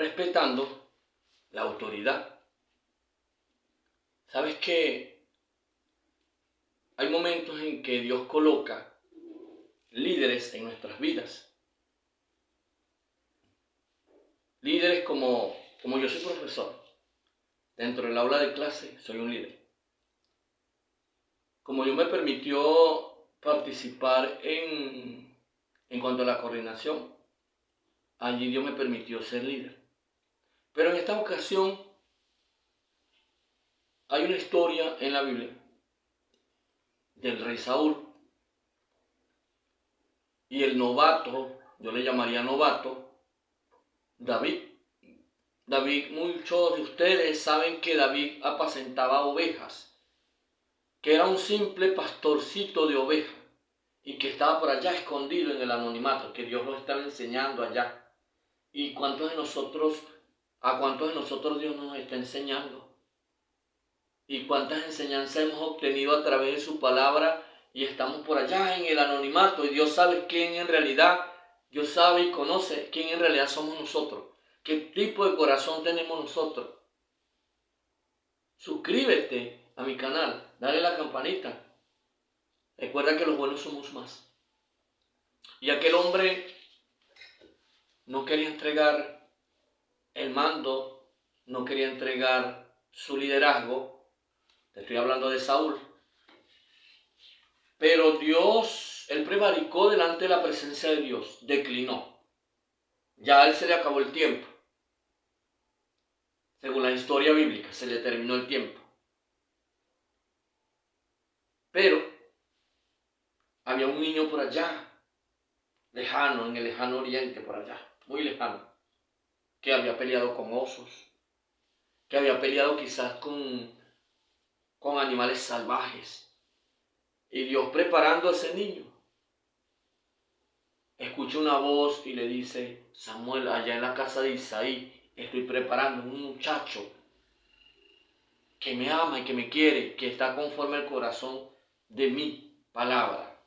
respetando la autoridad. ¿Sabes que hay momentos en que Dios coloca líderes en nuestras vidas? Líderes como yo soy profesor, dentro del aula de clase soy un líder. Como Dios me permitió participar en cuanto a la coordinación, allí Dios me permitió ser líder. Pero en esta ocasión hay una historia en la Biblia del rey Saúl y el novato, yo le llamaría novato, David. Muchos de ustedes saben que David apacentaba ovejas, que era un simple pastorcito de ovejas y que estaba por allá escondido en el anonimato, que Dios lo estaba enseñando allá. ¿Y a cuántos de nosotros Dios nos está enseñando? ¿Y cuántas enseñanzas hemos obtenido a través de su palabra y estamos por allá en el anonimato? Y Dios sabe quién en realidad, Dios sabe y conoce quién en realidad somos nosotros. ¿Qué tipo de corazón tenemos nosotros? Suscríbete a mi canal, dale la campanita. Recuerda que los buenos somos más. Y aquel hombre no quería entregar el mando, no quería entregar su liderazgo. Te estoy hablando de Saúl. Pero Dios, él prevaricó delante de la presencia de Dios, declinó. Ya a él se le acabó el tiempo. Según la historia bíblica, se le terminó el tiempo. Pero había un niño por allá, lejano, en el lejano oriente, por allá, muy lejano, que había peleado con osos, que había peleado quizás con animales salvajes. Y Dios preparando a ese niño, escucha una voz y le dice: Samuel, allá en la casa de Isaí, estoy preparando un muchacho que me ama y que me quiere, que está conforme al corazón de mi palabra.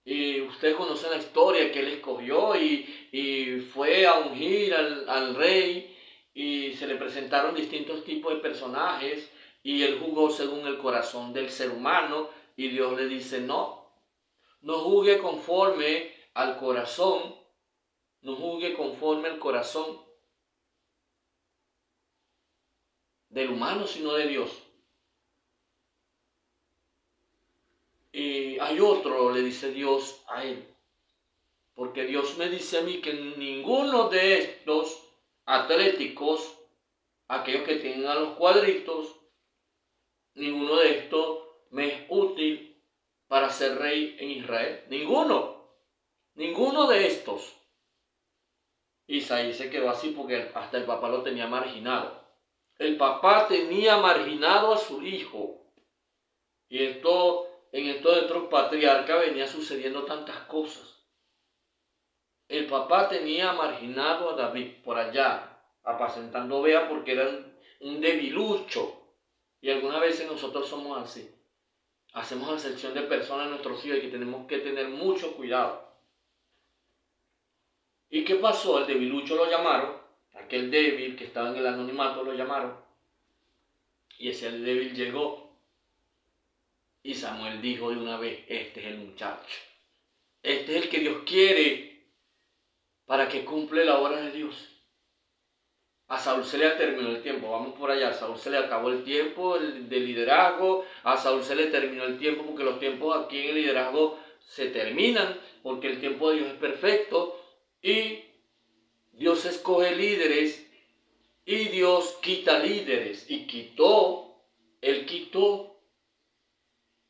Y usted conoce la historia que él escogió y fue a ungir al rey y se le presentaron distintos tipos de personajes y él jugó según el corazón del ser humano y Dios le dice: no juzgue conforme al corazón, no juzgue conforme al corazón del humano, sino de Dios. Y hay otro, le dice Dios a él, porque Dios me dice a mí que ninguno de estos atléticos, aquellos que tienen a los cuadritos, ninguno de estos me es útil para ser rey en Israel. Ninguno de estos. Isaí se quedó así porque hasta el papá lo tenía marginado. El papá tenía marginado a su hijo. Y en esto de otros patriarcas venía sucediendo tantas cosas. El papá tenía marginado a David por allá, apacentando ovejas porque era un debilucho. Y algunas veces nosotros somos así. Hacemos acepción de personas en nuestros hijos y que tenemos que tener mucho cuidado. ¿Y qué pasó? El debilucho lo llamaron, aquel débil que estaba en el anonimato lo llamaron. Y ese débil llegó. Y Samuel dijo de una vez: este es el muchacho. Este es el que Dios quiere para que cumple la obra de Dios. A Saúl se le terminó el tiempo, vamos por allá. A Saúl se le acabó el tiempo de liderazgo. A Saúl se le terminó el tiempo porque los tiempos aquí en el liderazgo se terminan, porque el tiempo de Dios es perfecto y Dios escoge líderes y Dios quita líderes. Y él quitó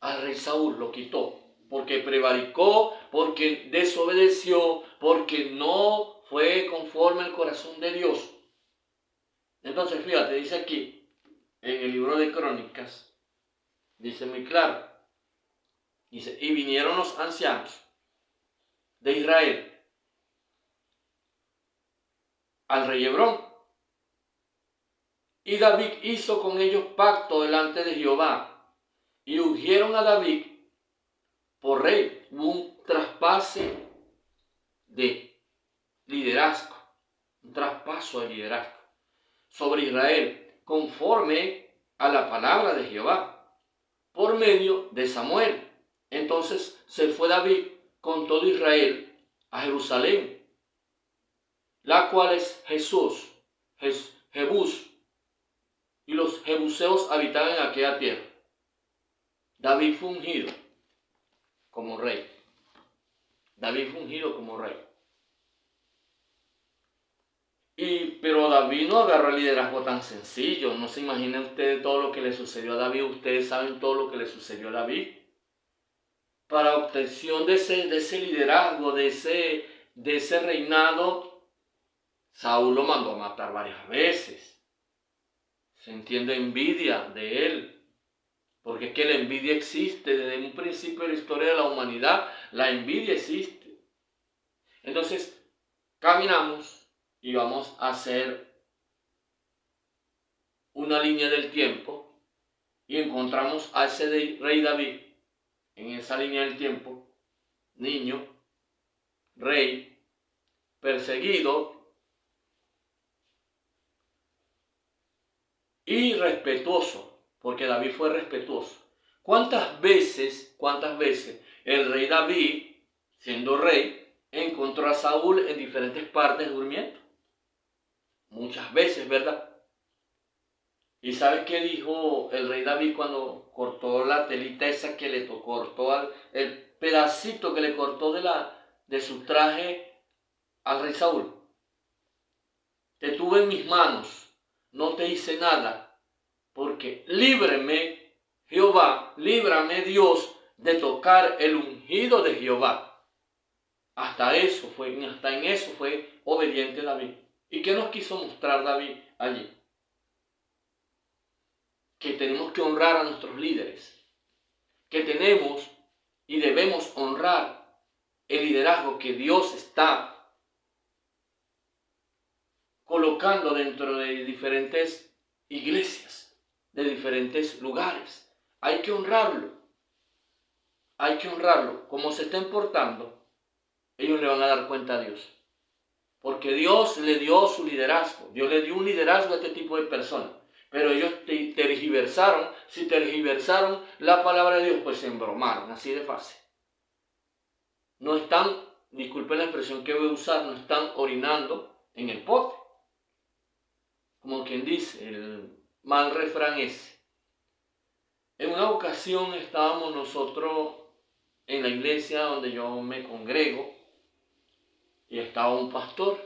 al rey Saúl, lo quitó, porque prevaricó, porque desobedeció, porque no fue conforme al corazón de Dios. Entonces, fíjate, dice aquí, en el libro de Crónicas, dice muy claro, dice: y vinieron los ancianos de Israel al rey Hebrón, y David hizo con ellos pacto delante de Jehová, y ungieron a David por rey. Hubo un traspase de liderazgo. un traspaso de liderazgo sobre Israel, conforme a la palabra de Jehová, por medio de Samuel. Entonces se fue David con todo Israel a Jerusalén, la cual es Jebús, y los jebuseos habitaban en aquella tierra. David fue ungido como rey. David fue ungido como rey. Pero David no agarró el liderazgo tan sencillo. No se imaginen ustedes todo lo que le sucedió a David. Ustedes saben todo lo que le sucedió a David. Para obtención de ese liderazgo, de ese reinado, Saúl lo mandó a matar varias veces. Se entiende envidia de él. Porque es que la envidia existe desde un principio de la historia de la humanidad. La envidia existe. Entonces, caminamos y vamos a hacer una línea del tiempo y encontramos a ese rey David en esa línea del tiempo, niño, rey, perseguido y respetuoso. Porque David fue respetuoso. ¿Cuántas veces el rey David, siendo rey, encontró a Saúl en diferentes partes durmiendo? Muchas veces, ¿verdad? ¿Y sabes qué dijo el rey David cuando cortó la telita esa que le cortó, el pedacito que le cortó de su traje al rey Saúl? Te tuve en mis manos, no te hice nada. Porque líbreme, Jehová, líbrame Dios de tocar el ungido de Jehová. Hasta en eso fue obediente David. ¿Y qué nos quiso mostrar David allí? Que tenemos que honrar a nuestros líderes. Que tenemos y debemos honrar el liderazgo que Dios está colocando dentro de diferentes iglesias, de diferentes lugares. Hay que honrarlo. Hay que honrarlo. Como se estén portando, ellos le van a dar cuenta a Dios. Porque Dios le dio su liderazgo. Dios le dio un liderazgo a este tipo de personas. Pero ellos tergiversaron. Si tergiversaron la palabra de Dios, pues se embromaron. Así de fácil. No están, disculpen la expresión que voy a usar, no están orinando en el pote. Como quien dice, el mal refrán ese. En una ocasión estábamos nosotros en la iglesia donde yo me congrego y estaba un pastor.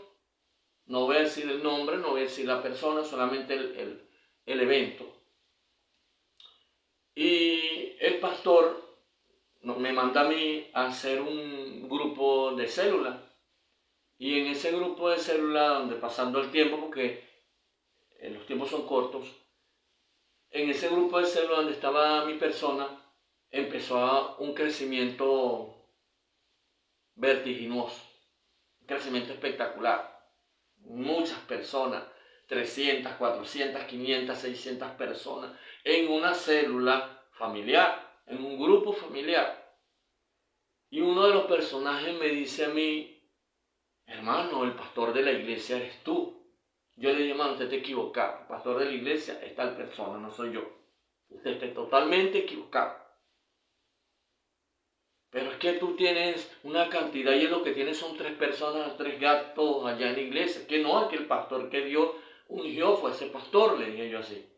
No voy a decir el nombre, no voy a decir la persona, solamente el evento. Y el pastor me manda a mí a hacer un grupo de célula. Y en ese grupo de célula, donde pasando el tiempo, porque los tiempos son cortos, en ese grupo de célula donde estaba mi persona, empezó un crecimiento vertiginoso, un crecimiento espectacular. Muchas personas, 300, 400, 500, 600 personas en una célula familiar, en un grupo familiar. Y uno de los personajes me dice a mí: hermano, el pastor de la iglesia eres tú. Yo le digo: hermano, usted está equivocado. El pastor de la iglesia es tal persona, no soy yo. Usted está totalmente equivocado. Pero es que tú tienes una cantidad y lo que tienes son 3 personas, 3 gatos allá en la iglesia. Que no, es que el pastor que Dios ungió fue ese pastor, le dije yo así.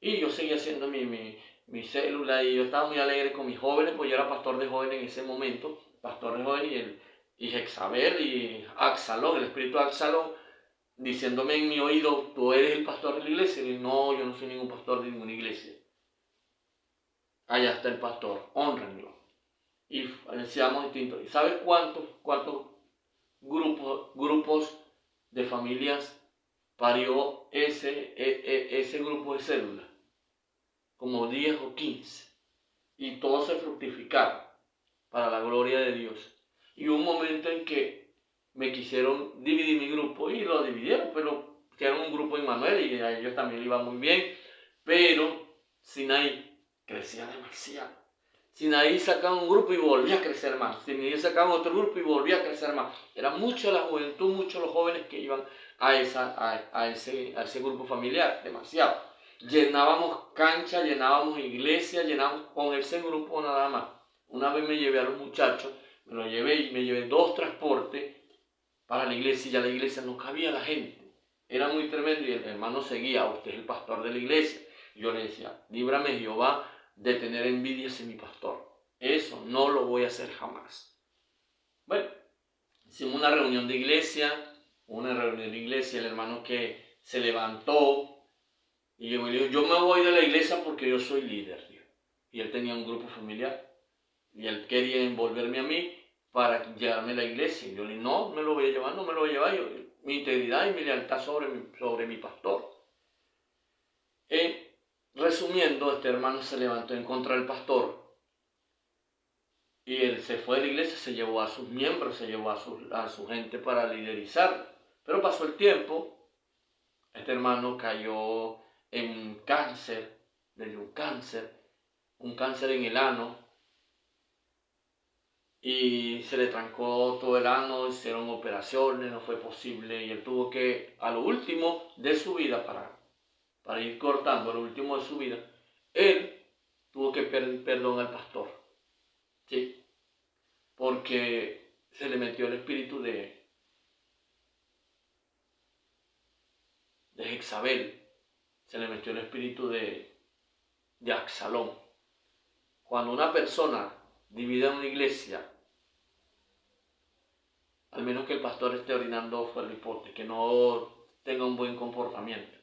Y yo seguía haciendo mi célula y yo estaba muy alegre con mis jóvenes, pues yo era pastor de jóvenes en ese momento, pastor de jóvenes, y Jezabel y Absalón, el espíritu de Absalón, diciéndome en mi oído: tú eres el pastor de la iglesia. Y no, yo no soy ningún pastor de ninguna iglesia. Allá está el pastor, honrenlo. Y decíamos distintos. ¿Y sabes cuántos grupos de familias parió ese grupo de células? Como 10 o 15. Y todos se fructificaron para la gloria de Dios. Y hubo un momento en que me quisieron dividir mi grupo y lo dividieron, pero hicieron un grupo en Manuel y a ellos también le iba muy bien. Pero Sinaí crecía demasiado. Sinaí sacaba un grupo y volvía a crecer más. Sinaí sacaba otro grupo y volvía a crecer más. Era mucha la juventud, muchos los jóvenes que iban a ese grupo familiar, demasiado. Llenábamos cancha, llenábamos iglesia, llenábamos con ese grupo nada más. Una vez me llevé a los muchachos, me llevé 2 transportes para la iglesia y ya la iglesia no cabía la gente. Era muy tremendo y el hermano seguía, usted es el pastor de la iglesia. Y yo le decía, líbrame Jehová de tener envidia hacia mi pastor. Eso no lo voy a hacer jamás. Bueno, hicimos una reunión de iglesia, el hermano que se levantó y yo me dijo, yo me voy de la iglesia porque yo soy líder. Tío. Y él tenía un grupo familiar y él quería envolverme a mí para llevarme a la iglesia. Y yo le dije, no me lo voy a llevar, no me lo voy a llevar. Mi integridad y mi lealtad sobre mi pastor. Resumiendo, este hermano se levantó en contra del pastor y él se fue de la iglesia, se llevó a sus miembros, se llevó a su gente para liderizar. Pero pasó el tiempo, este hermano cayó en cáncer, le dio un cáncer en el ano y se le trancó todo el ano, hicieron operaciones, no fue posible y él tuvo que, a lo último de su vida, para ir cortando, a lo último de su vida, él tuvo que pedir perdón al pastor, ¿sí? Porque se le metió el espíritu de Jezabel, se le metió el espíritu de Absalón. Cuando una persona divide una iglesia, al menos que el pastor esté orinando fuera del pote, que no tenga un buen comportamiento,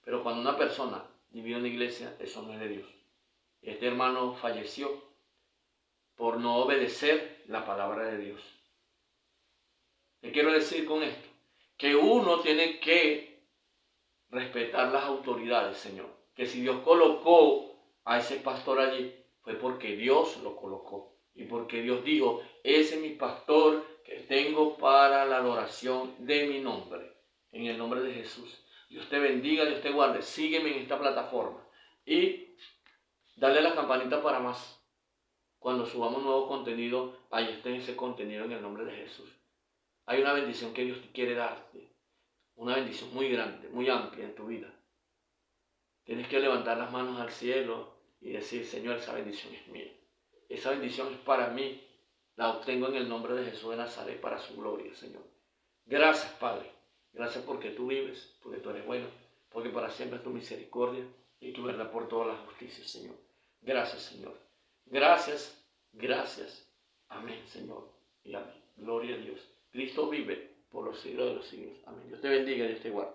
pero cuando una persona divide una iglesia, eso no es de Dios. Este hermano falleció por no obedecer la palabra de Dios. ¿Qué quiero decir con esto? Que uno tiene que respetar las autoridades, Señor. Que si Dios colocó a ese pastor allí, fue porque Dios lo colocó. Y porque Dios dijo, ese es mi pastor que tengo para la adoración de mi nombre. En el nombre de Jesús. Dios te bendiga, Dios te guarde. Sígueme en esta plataforma. Y dale a la campanita para más. Cuando subamos nuevo contenido, ahí esté ese contenido en el nombre de Jesús. Hay una bendición que Dios quiere darte. Una bendición muy grande, muy amplia en tu vida. Tienes que levantar las manos al cielo y decir, Señor, esa bendición es mía. Esa bendición es para mí. La obtengo en el nombre de Jesús de Nazaret para su gloria, Señor. Gracias, Padre. Gracias porque tú vives, porque tú eres bueno, porque para siempre es tu misericordia y tu verdad por toda la justicia, Señor. Gracias, Señor. Gracias, gracias. Amén, Señor. Y amén. Gloria a Dios. Cristo vive por los siglos de los siglos. Amén. Dios te bendiga, Dios te guarde.